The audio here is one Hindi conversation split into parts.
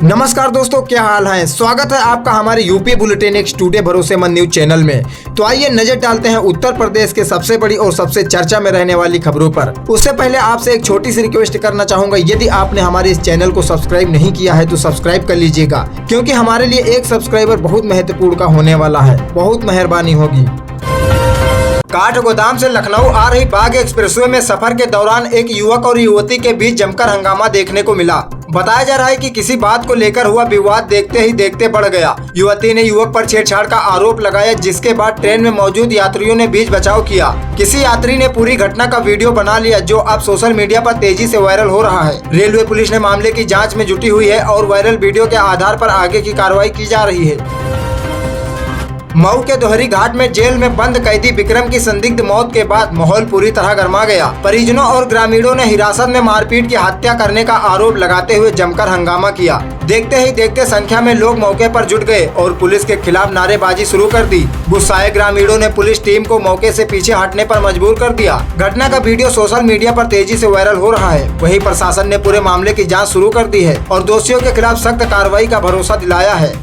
नमस्कार दोस्तों, क्या हाल है। स्वागत है आपका हमारे यूपी बुलेटिन एक टुडे भरोसेमंद न्यूज चैनल में। तो आइए नजर डालते हैं उत्तर प्रदेश के सबसे बड़ी और सबसे चर्चा में रहने वाली खबरों पर। उससे पहले आपसे एक छोटी सी रिक्वेस्ट करना चाहूंगा, यदि आपने हमारे इस चैनल को सब्सक्राइब नहीं किया है तो सब्सक्राइब कर लीजिएगा, क्योंकि हमारे लिए एक सब्सक्राइबर बहुत महत्वपूर्ण का होने वाला है। बहुत मेहरबानी होगी। काठगोदाम से लखनऊ आ रही बाघ एक्सप्रेसवे में सफर के दौरान एक युवक और युवती के बीच जमकर हंगामा देखने को मिला। बताया जा रहा है कि किसी बात को लेकर हुआ विवाद देखते ही देखते बढ़ गया। युवती ने युवक पर छेड़छाड़ का आरोप लगाया, जिसके बाद ट्रेन में मौजूद यात्रियों ने बीच बचाव किया। किसी यात्री ने पूरी घटना का वीडियो बना लिया, जो अब सोशल मीडिया पर तेजी से वायरल हो रहा है। रेलवे पुलिस ने मामले की जाँच में जुटी हुई है और वायरल वीडियो के आधार पर आगे की कार्रवाई की जा रही है। मऊ के दोहरी घाट में जेल में बंद कैदी विक्रम की संदिग्ध मौत के बाद माहौल पूरी तरह गर्मा गया। परिजनों और ग्रामीणों ने हिरासत में मारपीट की हत्या करने का आरोप लगाते हुए जमकर हंगामा किया। देखते ही देखते संख्या में लोग मौके पर जुट गए और पुलिस के खिलाफ नारेबाजी शुरू कर दी। गुस्साए ग्रामीणों ने पुलिस टीम को मौके से पीछे हटने पर मजबूर कर दिया। घटना का वीडियो सोशल मीडिया पर तेजी से वायरल हो रहा है। वहीं प्रशासन ने पूरे मामले की जाँच शुरू कर दी है और दोषियों के खिलाफ सख्त कार्रवाई का भरोसा दिलाया है।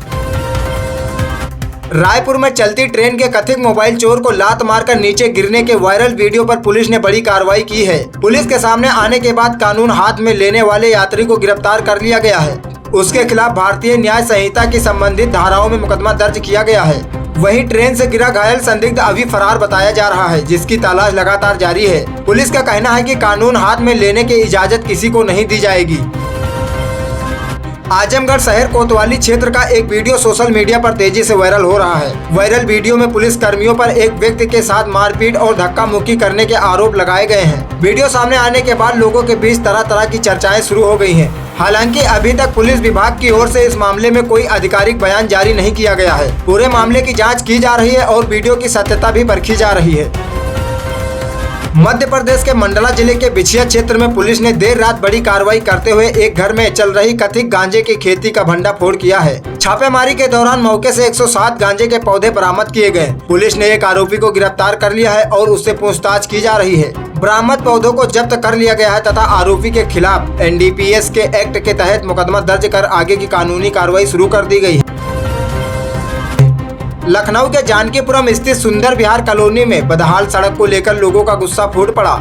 रायपुर में चलती ट्रेन के कथित मोबाइल चोर को लात मारकर नीचे गिरने के वायरल वीडियो पर पुलिस ने बड़ी कार्रवाई की है। पुलिस के सामने आने के बाद कानून हाथ में लेने वाले यात्री को गिरफ्तार कर लिया गया है। उसके खिलाफ भारतीय न्याय संहिता की संबंधित धाराओं में मुकदमा दर्ज किया गया है। वहीं ट्रेन से गिरा घायल संदिग्ध अभी फरार बताया जा रहा है, जिसकी तलाश लगातार जारी है। पुलिस का कहना है कि कानून हाथ में लेने की इजाजत किसी को नहीं दी जाएगी। आजमगढ़ शहर कोतवाली क्षेत्र का एक वीडियो सोशल मीडिया पर तेजी से वायरल हो रहा है। वायरल वीडियो में पुलिस कर्मियों पर एक व्यक्ति के साथ मारपीट और धक्का मुक्की करने के आरोप लगाए गए हैं। वीडियो सामने आने के बाद लोगों के बीच तरह तरह की चर्चाएं शुरू हो गई हैं। हालांकि अभी तक पुलिस विभाग की ओर से इस मामले में कोई आधिकारिक बयान जारी नहीं किया गया है। पूरे मामले की जाँच की जा रही है और वीडियो की सत्यता भी परखी जा रही है। मध्य प्रदेश के मंडला जिले के बिछिया क्षेत्र में पुलिस ने देर रात बड़ी कार्रवाई करते हुए एक घर में चल रही कथित गांजे की खेती का भंडाफोड़ किया है। छापेमारी के दौरान मौके से 107 गांजे के पौधे बरामद किए गए। पुलिस ने एक आरोपी को गिरफ्तार कर लिया है और उससे पूछताछ की जा रही है। बरामद पौधों को जब्त कर लिया गया है तथा आरोपी के खिलाफ NDPS के एक्ट के तहत मुकदमा दर्ज कर आगे की कानूनी कार्रवाई शुरू कर दी गई है। लखनऊ के जानकीपुरम स्थित सुंदर विहार कॉलोनी में बदहाल सड़क को लेकर लोगों का गुस्सा फूट पड़ा।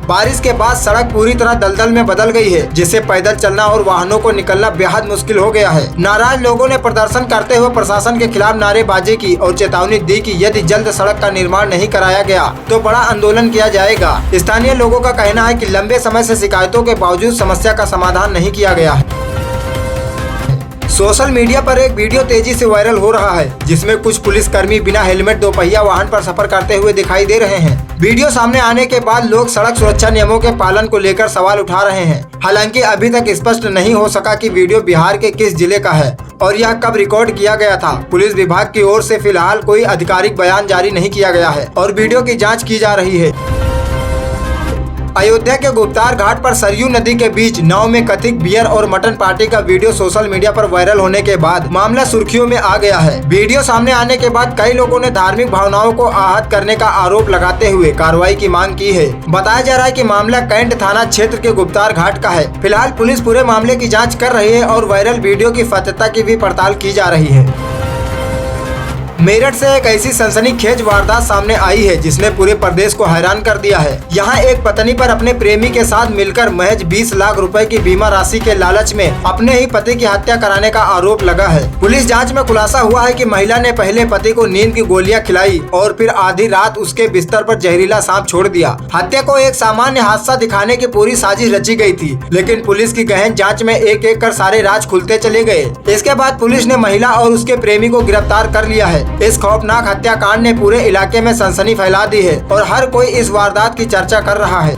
बारिश के बाद सड़क पूरी तरह दलदल में बदल गई है, जिससे पैदल चलना और वाहनों को निकलना बेहद मुश्किल हो गया है। नाराज लोगों ने प्रदर्शन करते हुए प्रशासन के खिलाफ नारेबाजी की और चेतावनी दी कि यदि जल्द सड़क का निर्माण नहीं कराया गया तो बड़ा आंदोलन किया जाएगा। स्थानीय लोगों का कहना है कि लंबे समय से शिकायतों के बावजूद समस्या का समाधान नहीं किया गया है। सोशल मीडिया पर एक वीडियो तेजी से वायरल हो रहा है, जिसमें कुछ पुलिसकर्मी बिना हेलमेट दोपहिया वाहन पर सफर करते हुए दिखाई दे रहे हैं। वीडियो सामने आने के बाद लोग सड़क सुरक्षा नियमों के पालन को लेकर सवाल उठा रहे हैं। हालांकि अभी तक स्पष्ट नहीं हो सका कि वीडियो बिहार के किस जिले का है और यह कब रिकॉर्ड किया गया था। पुलिस विभाग की ओर से फिलहाल कोई आधिकारिक बयान जारी नहीं किया गया है और वीडियो की जाँच की जा रही है। अयोध्या के गुप्तार घाट पर सरयू नदी के बीच नाव में कथित बियर और मटन पार्टी का वीडियो सोशल मीडिया पर वायरल होने के बाद मामला सुर्खियों में आ गया है। वीडियो सामने आने के बाद कई लोगों ने धार्मिक भावनाओं को आहत करने का आरोप लगाते हुए कार्रवाई की मांग की है। बताया जा रहा है कि मामला कैंट थाना क्षेत्र के गुप्तार घाट का है। फिलहाल पुलिस पूरे मामले की जाँच कर रही है और वायरल वीडियो की सत्यता की भी पड़ताल की जा रही है। मेरठ से एक ऐसी सनसनीखेज वारदात सामने आई है, जिसने पूरे प्रदेश को हैरान कर दिया है। यहाँ एक पत्नी पर अपने प्रेमी के साथ मिलकर महज 20 लाख रुपए की बीमा राशि के लालच में अपने ही पति की हत्या कराने का आरोप लगा है। पुलिस जांच में खुलासा हुआ है कि महिला ने पहले पति को नींद की गोलियां खिलाई और फिर आधी रात उसके बिस्तर पर जहरीला सांप छोड़ दिया। हत्या को एक सामान्य हादसा दिखाने की पूरी साजिश रची गई थी, लेकिन पुलिस की गहन जाँच में एक एक कर सारे राज खुलते चले गए। इसके बाद पुलिस ने महिला और उसके प्रेमी को गिरफ्तार कर लिया है। इस खौफनाक हत्याकांड ने पूरे इलाके में सनसनी फैला दी है और हर कोई इस वारदात की चर्चा कर रहा है।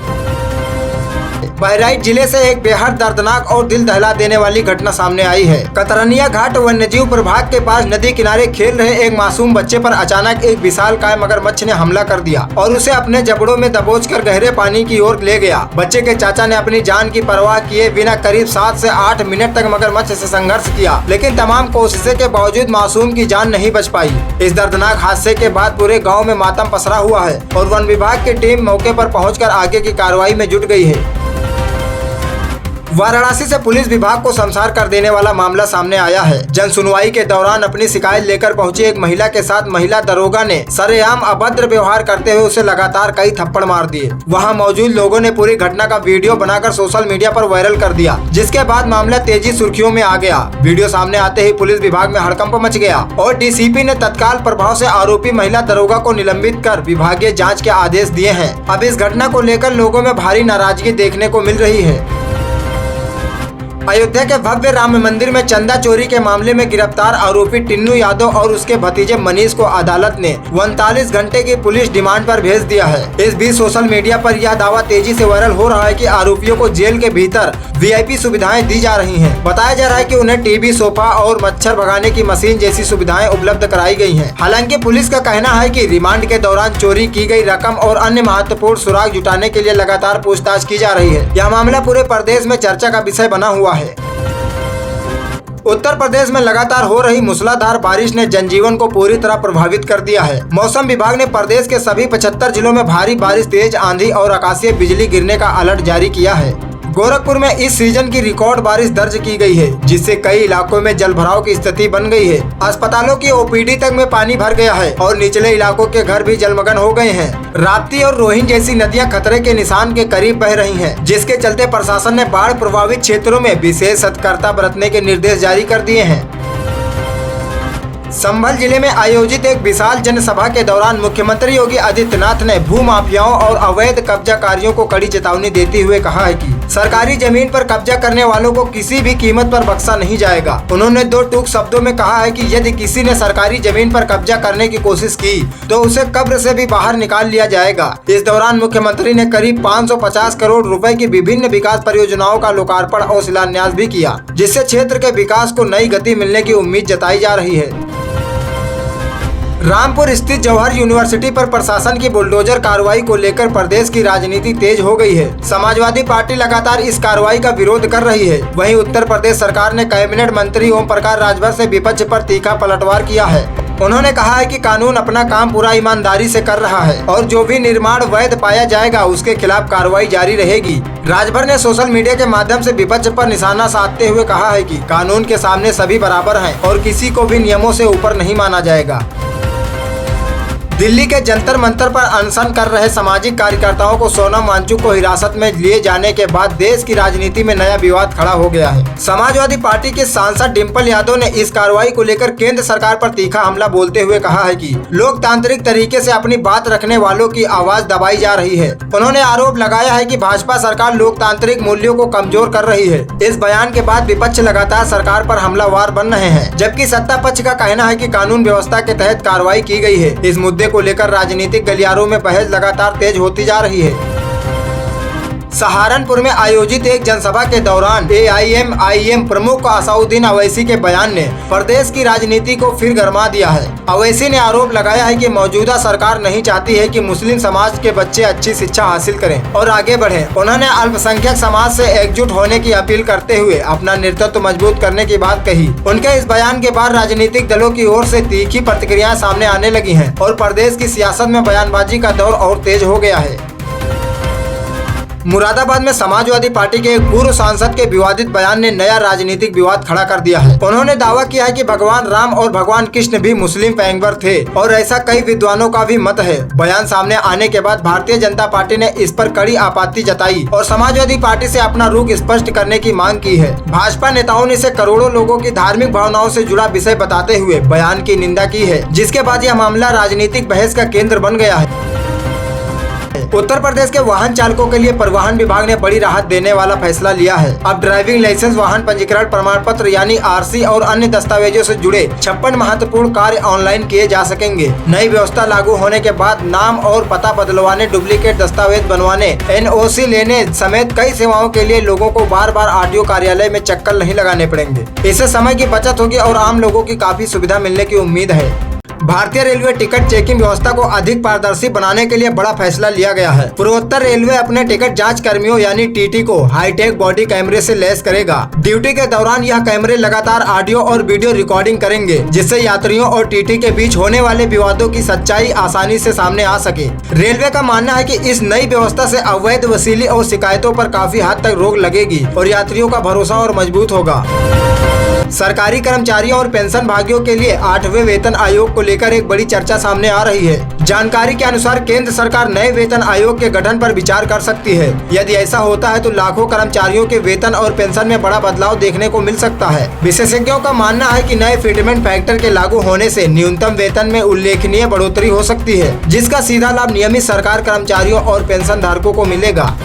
बहराइच जिले से एक बेहद दर्दनाक और दिल दहला देने वाली घटना सामने आई है। कतरनिया घाट वन्यजीव प्रभाग के पास नदी किनारे खेल रहे एक मासूम बच्चे पर अचानक एक विशालकाय मगरमच्छ ने हमला कर दिया और उसे अपने जबड़ों में दबोचकर गहरे पानी की ओर ले गया। बच्चे के चाचा ने अपनी जान की परवाह किए बिना करीब 7 से 8 मिनट तक मगरमच्छ से संघर्ष किया, लेकिन तमाम कोशिशों के बावजूद मासूम की जान नहीं बच पाई। इस दर्दनाक हादसे के बाद पूरे गाँव में मातम पसरा हुआ है और वन विभाग की टीम मौके पर पहुँचकर आगे की कार्रवाई में जुट गई है। वाराणसी से पुलिस विभाग को शर्मसार कर देने वाला मामला सामने आया है। जन सुनवाई के दौरान अपनी शिकायत लेकर पहुंची एक महिला के साथ महिला दरोगा ने सरेआम अभद्र व्यवहार करते हुए उसे लगातार कई थप्पड़ मार दिए। वहां मौजूद लोगों ने पूरी घटना का वीडियो बनाकर सोशल मीडिया पर वायरल कर दिया, जिसके बाद मामला तेजी सुर्खियों में आ गया। वीडियो सामने आते ही पुलिस विभाग में हड़कंप मच गया और डीसीपी ने तत्काल प्रभाव से आरोपी महिला दरोगा को निलंबित कर विभागीय जाँच के आदेश दिए हैं। अब इस घटना को लेकर लोगों में भारी नाराजगी देखने को मिल रही है। अयोध्या के भव्य राम मंदिर में चंदा चोरी के मामले में गिरफ्तार आरोपी टिन्नू यादव और उसके भतीजे मनीष को अदालत ने 39 घंटे की पुलिस डिमांड पर भेज दिया है। इस बीच सोशल मीडिया पर यह दावा तेजी से वायरल हो रहा है कि आरोपियों को जेल के भीतर वीआईपी सुविधाएं दी जा रही हैं। बताया जा रहा है कि उन्हें टीवी, सोफा और मच्छर भगाने की मशीन जैसी सुविधाएं उपलब्ध कराई गई हैं। हालांकि पुलिस का कहना है कि रिमांड के दौरान चोरी की गई रकम और अन्य महत्वपूर्ण सुराग जुटाने के लिए लगातार पूछताछ की जा रही है। यह मामला पूरे प्रदेश में चर्चा का विषय बना हुआ है। उत्तर प्रदेश में लगातार हो रही मूसलाधार बारिश ने जनजीवन को पूरी तरह प्रभावित कर दिया है। मौसम विभाग ने प्रदेश के सभी 75 जिलों में भारी बारिश, तेज आंधी और आकाशीय बिजली गिरने का अलर्ट जारी किया है। गोरखपुर में इस सीजन की रिकॉर्ड बारिश दर्ज की गई है, जिससे कई इलाकों में जलभराव की स्थिति बन गई है। अस्पतालों की ओपीडी तक में पानी भर गया है और निचले इलाकों के घर भी जलमग्न हो गए हैं। राप्ती और रोहिन जैसी नदियां खतरे के निशान के करीब बह रही हैं, जिसके चलते प्रशासन ने बाढ़ प्रभावित क्षेत्रों में विशेष सतर्कता बरतने के निर्देश जारी कर दिए हैं। संभल जिले में आयोजित एक विशाल जनसभा के दौरान मुख्यमंत्री योगी आदित्यनाथ ने भू माफियाओं और अवैध कब्जाकारियों को कड़ी चेतावनी देते हुए कहा है कि सरकारी जमीन पर कब्जा करने वालों को किसी भी कीमत पर बख्शा नहीं जाएगा। उन्होंने 2 टूक शब्दों में कहा है कि यदि किसी ने सरकारी जमीन पर कब्जा करने की कोशिश की तो उसे कब्र से भी बाहर निकाल लिया जाएगा। इस दौरान मुख्यमंत्री ने करीब 550 करोड़ रुपए की विभिन्न विकास परियोजनाओं का लोकार्पण और शिलान्यास भी किया, जिससे क्षेत्र के विकास को नई गति मिलने की उम्मीद जताई जा रही है। रामपुर स्थित जवाहर यूनिवर्सिटी पर प्रशासन की बुलडोजर कार्रवाई को लेकर प्रदेश की राजनीति तेज हो गई है। समाजवादी पार्टी लगातार इस कार्रवाई का विरोध कर रही है। वहीं उत्तर प्रदेश सरकार ने कैबिनेट मंत्री ओम प्रकाश राजभर से विपक्ष पर तीखा पलटवार किया है। उन्होंने कहा है कि कानून अपना काम पूरा ईमानदारी से कर रहा है और जो भी निर्माण वैध पाया जाएगा उसके खिलाफ कार्रवाई जारी रहेगी। राजभर ने सोशल मीडिया के माध्यम से विपक्ष पर निशाना साधते हुए कहा है कि कानून के सामने सभी बराबर हैं और किसी को भी नियमों से ऊपर नहीं माना जाएगा। दिल्ली के जंतर मंतर पर अनशन कर रहे सामाजिक कार्यकर्ताओं को सोनम वांगचुक को हिरासत में लिए जाने के बाद देश की राजनीति में नया विवाद खड़ा हो गया है। समाजवादी पार्टी के सांसद डिम्पल यादव ने इस कार्रवाई को लेकर केंद्र सरकार पर तीखा हमला बोलते हुए कहा है कि लोकतांत्रिक तरीके से अपनी बात रखने वालों की आवाज दबाई जा रही है। उन्होंने आरोप लगाया है कि भाजपा सरकार लोकतांत्रिक मूल्यों को कमजोर कर रही है। इस बयान के बाद विपक्ष लगातार सरकार पर हमलावर बन रहे हैं, जबकि सत्ता पक्ष का कहना है कि कानून व्यवस्था के तहत कार्रवाई की गई है। इस मुद्दे को लेकर राजनीतिक गलियारों में बहस लगातार तेज होती जा रही है। सहारनपुर में आयोजित एक जनसभा के दौरान AIM प्रमुख असाउद्दीन अवैसी के बयान ने प्रदेश की राजनीति को फिर गरमा दिया है। अवैसी ने आरोप लगाया है कि मौजूदा सरकार नहीं चाहती है कि मुस्लिम समाज के बच्चे अच्छी शिक्षा हासिल करें और आगे बढ़ें। उन्होंने अल्पसंख्यक समाज से एकजुट होने की अपील करते हुए अपना नेतृत्व मजबूत करने की बात कही। उनके इस बयान के बाद राजनीतिक दलों की ओर से तीखी प्रतिक्रियाएं सामने आने लगी हैं और प्रदेश की सियासत में बयानबाजी का दौर और तेज हो गया है। मुरादाबाद में समाजवादी पार्टी के एक पूर्व सांसद के विवादित बयान ने नया राजनीतिक विवाद खड़ा कर दिया है। उन्होंने दावा किया है कि भगवान राम और भगवान कृष्ण भी मुस्लिम पैगंबर थे और ऐसा कई विद्वानों का भी मत है। बयान सामने आने के बाद भारतीय जनता पार्टी ने इस पर कड़ी आपत्ति जताई और समाजवादी पार्टी से अपना रुख स्पष्ट करने की मांग की है। भाजपा नेताओं ने इसे करोड़ों लोगों की धार्मिक भावनाओं से जुड़ा विषय बताते हुए बयान की निंदा की है, जिसके बाद यह मामला राजनीतिक बहस का केंद्र बन गया है। उत्तर प्रदेश के वाहन चालकों के लिए परिवहन विभाग ने बड़ी राहत देने वाला फैसला लिया है। अब ड्राइविंग लाइसेंस, वाहन पंजीकरण प्रमाण पत्र यानी RC और अन्य दस्तावेजों से जुड़े 56 महत्वपूर्ण कार्य ऑनलाइन किए जा सकेंगे। नई व्यवस्था लागू होने के बाद नाम और पता बदलवाने, डुप्लीकेट दस्तावेज बनवाने, NOC लेने समेत कई सेवाओं के लिए लोगों को बार बार RTO कार्यालय में चक्कर नहीं लगाने पड़ेंगे। इससे समय की बचत होगी और आम लोगों की काफी सुविधा मिलने की उम्मीद है। भारतीय रेलवे टिकट चेकिंग व्यवस्था को अधिक पारदर्शी बनाने के लिए बड़ा फैसला लिया गया है। पूर्वोत्तर रेलवे अपने टिकट जांच कर्मियों यानी टीटी को हाईटेक बॉडी कैमरे से लैस करेगा। ड्यूटी के दौरान यह कैमरे लगातार ऑडियो और वीडियो रिकॉर्डिंग करेंगे, जिससे यात्रियों और टीटी के बीच होने वाले विवादों की सच्चाई आसानी से सामने आ सके। रेलवे का मानना है कि इस नई व्यवस्था से अवैध वसूली और शिकायतों पर काफी हद तक रोक लगेगी और यात्रियों का भरोसा और मजबूत होगा। सरकारी कर्मचारियों और पेंशन भागियों के लिए 8वें वेतन आयोग को लेकर एक बड़ी चर्चा सामने आ रही है। जानकारी के अनुसार केंद्र सरकार नए वेतन आयोग के गठन पर विचार कर सकती है। यदि ऐसा होता है तो लाखों कर्मचारियों के वेतन और पेंशन में बड़ा बदलाव देखने को मिल सकता है। विशेषज्ञों का मानना है कि नए फिटमेंट फैक्टर के लागू होने से न्यूनतम वेतन में उल्लेखनीय बढ़ोतरी हो सकती है, जिसका सीधा लाभ नियमित सरकार कर्मचारियों और पेंशन धारकों को मिलेगा।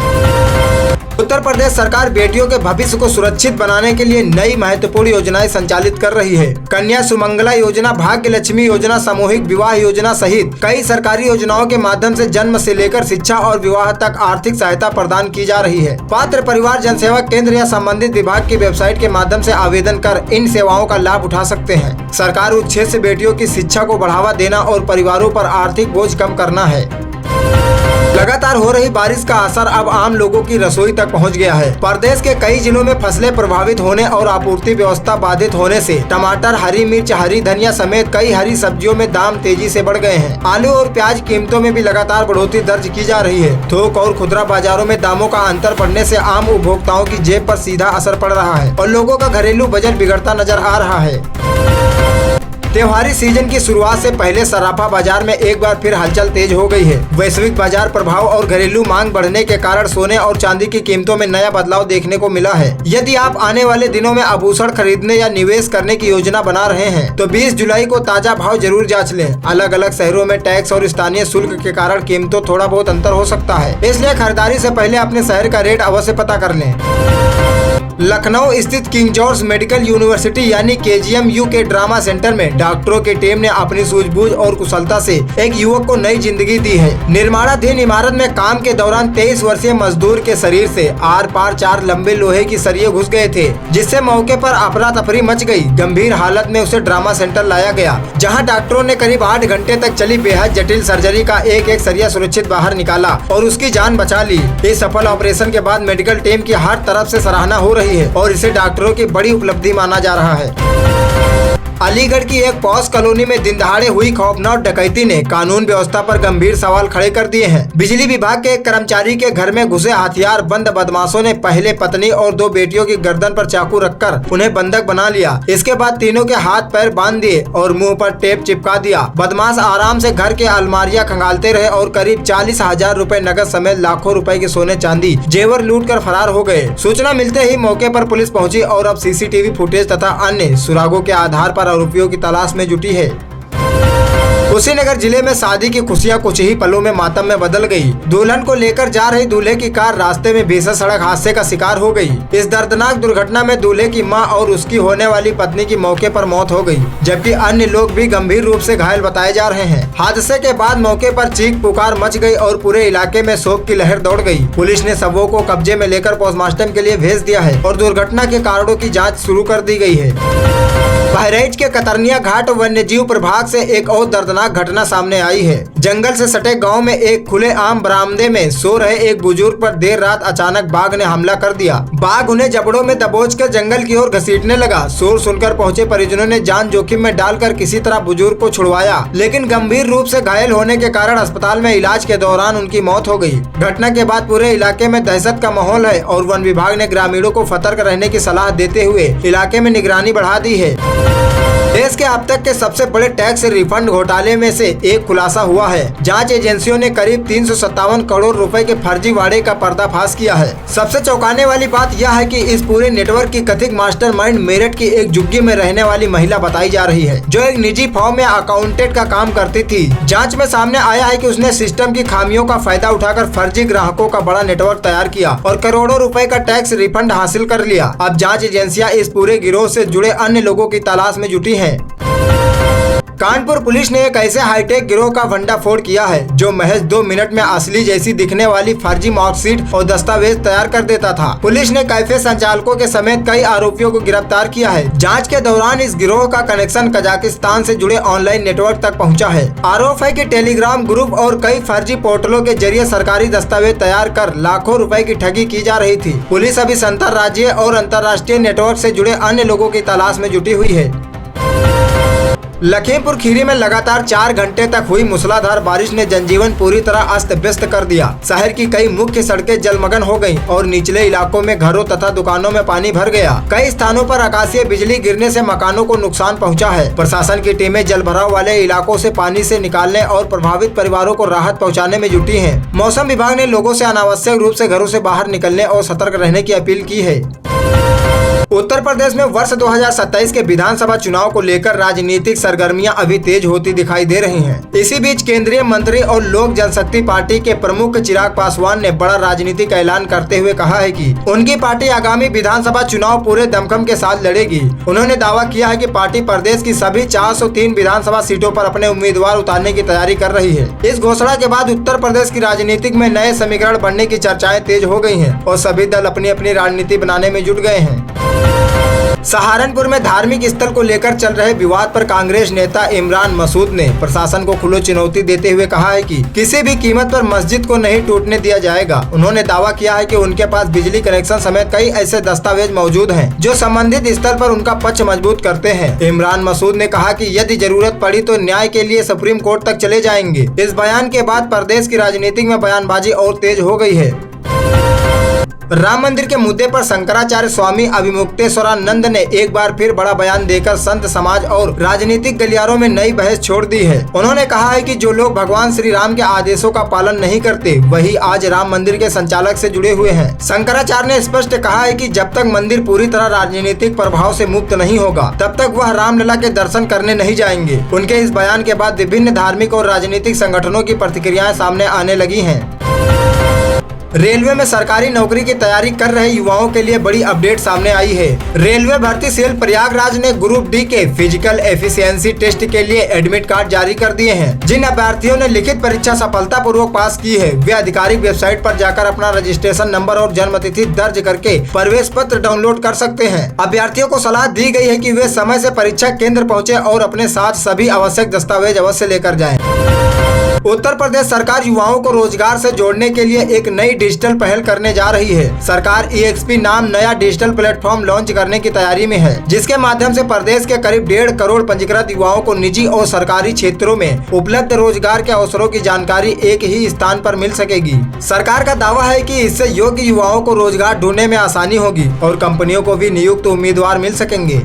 उत्तर प्रदेश सरकार बेटियों के भविष्य को सुरक्षित बनाने के लिए नई महत्वपूर्ण योजनाएं संचालित कर रही है। कन्या सुमंगला योजना, भाग्य लक्ष्मी योजना, सामूहिक विवाह योजना सहित कई सरकारी योजनाओं के माध्यम से जन्म से लेकर शिक्षा और विवाह तक आर्थिक सहायता प्रदान की जा रही है। पात्र परिवार जनसेवा केंद्र या संबंधित विभाग की वेबसाइट के माध्यम से आवेदन कर इन सेवाओं का लाभ उठा सकते हैं। सरकार उद्देश्य से बेटियों की शिक्षा को बढ़ावा देना और परिवारों पर आर्थिक बोझ कम करना है। लगातार हो रही बारिश का असर अब आम लोगों की रसोई तक पहुंच गया है। प्रदेश के कई जिलों में फसलें प्रभावित होने और आपूर्ति व्यवस्था बाधित होने से टमाटर, हरी मिर्च, हरी धनिया समेत कई हरी सब्जियों में दाम तेजी से बढ़ गए हैं। आलू और प्याज कीमतों में भी लगातार बढ़ोतरी दर्ज की जा रही है। थोक और खुदरा बाजारों में दामों का अंतर बढ़ने से आम उपभोक्ताओं की जेब पर सीधा असर पड़ रहा है और लोगों का घरेलू बजट बिगड़ता नजर आ रहा है। त्योहारी सीजन की शुरुआत से पहले सराफा बाजार में एक बार फिर हलचल तेज हो गई है। वैश्विक बाजार प्रभाव और घरेलू मांग बढ़ने के कारण सोने और चांदी की कीमतों में नया बदलाव देखने को मिला है। यदि आप आने वाले दिनों में आभूषण खरीदने या निवेश करने की योजना बना रहे हैं तो 20 जुलाई को ताजा भाव जरूर जांच लें। अलग अलग शहरों में टैक्स और स्थानीय शुल्क के कारण कीमतों थोड़ा बहुत अंतर हो सकता है, इसलिए खरीदारी से पहले अपने शहर का रेट अवश्य पता कर लें। लखनऊ स्थित किंग जॉर्ज मेडिकल यूनिवर्सिटी यानी KGMU के ड्रामा सेंटर में डॉक्टरों की टीम ने अपनी सूझबूझ और कुशलता से एक युवक को नई जिंदगी दी है। निर्माणाधीन इमारत में काम के दौरान 23 वर्षीय मजदूर के शरीर से आर पार 4 लंबे लोहे की सरिये घुस गए थे, जिससे मौके पर अफरा तफरी मच गई। गंभीर हालत में उसे ड्रामा सेंटर लाया गया, जहाँ डॉक्टरों ने करीब 8 घंटे तक चली बेहद जटिल सर्जरी का एक एक सरिया सुरक्षित बाहर निकाला और उसकी जान बचा ली। इस सफल ऑपरेशन के बाद मेडिकल टीम की हर तरफ से सराहना हो रही है और इसे डॉक्टरों की बड़ी उपलब्धि माना जा रहा है। अलीगढ़ की एक पॉश कॉलोनी में दिन दहाड़े हुई खौफनाक डकैती ने कानून व्यवस्था पर गंभीर सवाल खड़े कर दिए हैं। बिजली विभाग के एक कर्मचारी के घर में घुसे हथियार बंद बदमाशों ने पहले पत्नी और 2 बेटियों की गर्दन पर चाकू रखकर उन्हें बंधक बना लिया। इसके बाद तीनों के हाथ पैर बांध दिए और मुंह पर टेप चिपका दिया। बदमाश आराम से घर के अलमारियां खंगालते रहे और करीब 40,000 रुपए नकद समेत लाखों रुपए के सोने चांदी जेवर लूट कर फरार हो गए। सूचना मिलते ही मौके पर पुलिस पहुंची और अब CCTV फुटेज तथा अन्य सुरागों के आधार पर आरोपियों की तलाश में जुटी है। कुशीनगर जिले में शादी की खुशियां कुछ ही पलों में मातम में बदल गई। दुल्हन को लेकर जा रही दूल्हे की कार रास्ते में भीषण सड़क हादसे का शिकार हो गई। इस दर्दनाक दुर्घटना में दूल्हे की मां और उसकी होने वाली पत्नी की मौके पर मौत हो गई, जबकि अन्य लोग भी गंभीर रूप से घायल बताए जा रहे हैं। हादसे के बाद मौके पर चीख पुकार मच गई और पूरे इलाके में शोक की लहर दौड़ गई। पुलिस ने शवों को कब्जे में लेकर पोस्टमार्टम के लिए भेज दिया है और दुर्घटना के कारणों की जाँच शुरू कर दी गई है। बहराइच के कतरनिया घाट वन्यजीव प्रभाग से एक और दर्दनाक घटना सामने आई है। जंगल से सटे गांव में एक खुले आम बरामदे में सो रहे एक बुजुर्ग पर देर रात अचानक बाघ ने हमला कर दिया। बाघ उन्हें जबड़ों में दबोचकर जंगल की ओर घसीटने लगा। शोर सुनकर पहुंचे परिजनों ने जान जोखिम में डालकर किसी तरह बुजुर्ग को छुड़वाया, लेकिन गंभीर रूप से घायल होने के कारण अस्पताल में इलाज के दौरान उनकी मौत हो गई। घटना के बाद पूरे इलाके में दहशत का माहौल है और वन विभाग ने ग्रामीणों को सतर्क रहने की सलाह देते हुए इलाके में निगरानी बढ़ा दी है। देश के अब तक के सबसे बड़े टैक्स रिफंड घोटाले में से एक खुलासा हुआ है। जांच एजेंसियों ने करीब 357 करोड़ रुपए के फर्जीवाड़े का पर्दाफाश किया है। सबसे चौंकाने वाली बात यह है कि इस पूरे नेटवर्क की कथित मास्टरमाइंड मेरठ की एक झुग्गी में रहने वाली महिला बताई जा रही है, जो एक निजी फर्म में अकाउंटेंट का काम करती थी। जांच में सामने आया है कि उसने सिस्टम की खामियों का फायदा उठाकर फर्जी ग्राहकों का बड़ा नेटवर्क तैयार किया और करोड़ों रुपए का टैक्स रिफंड हासिल कर लिया। अब जांच एजेंसियां इस पूरे गिरोह से जुड़े अन्य लोगों की तलाश में जुटी हैं। कानपुर पुलिस ने एक ऐसे हाईटेक गिरोह का भंडाफोड़ किया है जो महज 2 मिनट में असली जैसी दिखने वाली फर्जी मार्कशीट और दस्तावेज तैयार कर देता था। पुलिस ने कैफे संचालकों के समेत कई आरोपियों को गिरफ्तार किया है। जांच के दौरान इस गिरोह का कनेक्शन कजाकिस्तान से जुड़े ऑनलाइन नेटवर्क तक पहुंचा है। आरोप है कि टेलीग्राम ग्रुप और कई फर्जी पोर्टलों के जरिए सरकारी दस्तावेज तैयार कर लाखों रुपए की ठगी की जा रही थी। पुलिस अभी अंतर्राज्यीय और अंतर्राष्ट्रीय नेटवर्क से जुड़े अन्य लोगों की तलाश में जुटी हुई है। लखीमपुर खीरी में लगातार 4 घंटे तक हुई मूसलाधार बारिश ने जनजीवन पूरी तरह अस्त व्यस्त कर दिया। शहर की कई मुख्य सड़कें जलमग्न हो गईं और निचले इलाकों में घरों तथा दुकानों में पानी भर गया। कई स्थानों पर आकाशीय बिजली गिरने से मकानों को नुकसान पहुंचा है। प्रशासन की टीमें जलभराव वाले इलाकों से पानी से निकालने और प्रभावित परिवारों को राहत पहुँचाने में जुटी है। मौसम विभाग ने लोगों से अनावश्यक रूप से घरों से बाहर निकलने और सतर्क रहने की अपील की है। उत्तर प्रदेश में वर्ष 2027 के विधानसभा चुनाव को लेकर राजनीतिक सरगर्मियां अभी तेज होती दिखाई दे रही हैं। इसी बीच केंद्रीय मंत्री और लोक जनशक्ति पार्टी के प्रमुख चिराग पासवान ने बड़ा राजनीतिक ऐलान करते हुए कहा है कि उनकी पार्टी आगामी विधानसभा चुनाव पूरे दमखम के साथ लड़ेगी। उन्होंने दावा किया है कि पार्टी प्रदेश की सभी 403 विधानसभा सीटों पर अपने उम्मीदवार उतारने की तैयारी कर रही है। इस घोषणा के बाद उत्तर प्रदेश की राजनीतिक में नए समीकरण बनने की चर्चाएं तेज हो गई हैं और सभी दल अपनी अपनी रणनीति बनाने में जुट गए हैं। सहारनपुर में धार्मिक स्थल को लेकर चल रहे विवाद पर कांग्रेस नेता इमरान मसूद ने प्रशासन को खुली चुनौती देते हुए कहा है कि किसी भी कीमत पर मस्जिद को नहीं टूटने दिया जाएगा। उन्होंने दावा किया है कि उनके पास बिजली कनेक्शन समेत कई ऐसे दस्तावेज मौजूद हैं जो संबंधित स्थल पर उनका पक्ष मजबूत करते हैं। इमरान मसूद ने कहा कि यदि जरूरत पड़ी तो न्याय के लिए सुप्रीम कोर्ट तक चले जाएंगे। इस बयान के बाद प्रदेश की राजनीति में बयानबाजी और तेज हो गई है। राम मंदिर के मुद्दे पर शंकराचार्य स्वामी अभिमुक्तेश्वरानंद ने एक बार फिर बड़ा बयान देकर संत समाज और राजनीतिक गलियारों में नई बहस छोड़ दी है। उन्होंने कहा है कि जो लोग भगवान श्री राम के आदेशों का पालन नहीं करते वही आज राम मंदिर के संचालक से जुड़े हुए हैं। शंकराचार्य ने स्पष्ट कहा है कि जब तक मंदिर पूरी तरह राजनीतिक प्रभाव से मुक्त नहीं होगा तब तक वह रामलला के दर्शन करने नहीं जाएंगे। उनके इस बयान के बाद विभिन्न धार्मिक और राजनीतिक संगठनों की प्रतिक्रियाएं सामने आने लगी हैं। रेलवे में सरकारी नौकरी की तैयारी कर रहे युवाओं के लिए बड़ी अपडेट सामने आई है। रेलवे भर्ती सेल प्रयागराज ने ग्रुप डी के फिजिकल एफिशिएंसी टेस्ट के लिए एडमिट कार्ड जारी कर दिए हैं। जिन अभ्यर्थियों ने लिखित परीक्षा सफलतापूर्वक पास की है वे आधिकारिक वेबसाइट पर जाकर अपना रजिस्ट्रेशन नंबर और जन्म तिथि दर्ज करके प्रवेश पत्र डाउनलोड कर सकते हैं। अभ्यर्थियों को सलाह दी गई है कि वे समय से परीक्षा केंद्र पहुँचे और अपने साथ सभी आवश्यक दस्तावेज अवश्य लेकर जाएं। उत्तर प्रदेश सरकार युवाओं को रोजगार से जोड़ने के लिए एक नई डिजिटल पहल करने जा रही है। सरकार EXP नाम नया डिजिटल प्लेटफॉर्म लॉन्च करने की तैयारी में है, जिसके माध्यम से प्रदेश के करीब 1.5 करोड़ पंजीकृत युवाओं को निजी और सरकारी क्षेत्रों में उपलब्ध रोजगार के अवसरों की जानकारी एक ही स्थान पर मिल सकेगी। सरकार का दावा है कि इससे योग्य युवाओं को रोजगार ढूंढने में आसानी होगी और कंपनियों को भी नियुक्त उम्मीदवार मिल सकेंगे।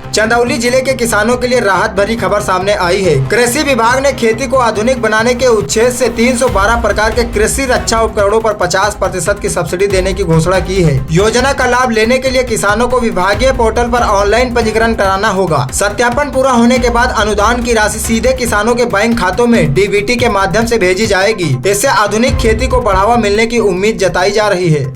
चंदौली जिले के किसानों के लिए राहत भरी खबर सामने आई है। कृषि विभाग ने खेती को आधुनिक बनाने के उद्देश्य से 312 प्रकार के कृषि रक्षा उपकरणों पर 50% की सब्सिडी देने की घोषणा की है। योजना का लाभ लेने के लिए किसानों को विभागीय पोर्टल पर ऑनलाइन पंजीकरण कराना होगा। सत्यापन पूरा होने के बाद अनुदान की राशि सीधे किसानों के बैंक खातों में DBT के माध्यम से भेजी जाएगी। इससे आधुनिक खेती को बढ़ावा मिलने की उम्मीद जताई जा रही है।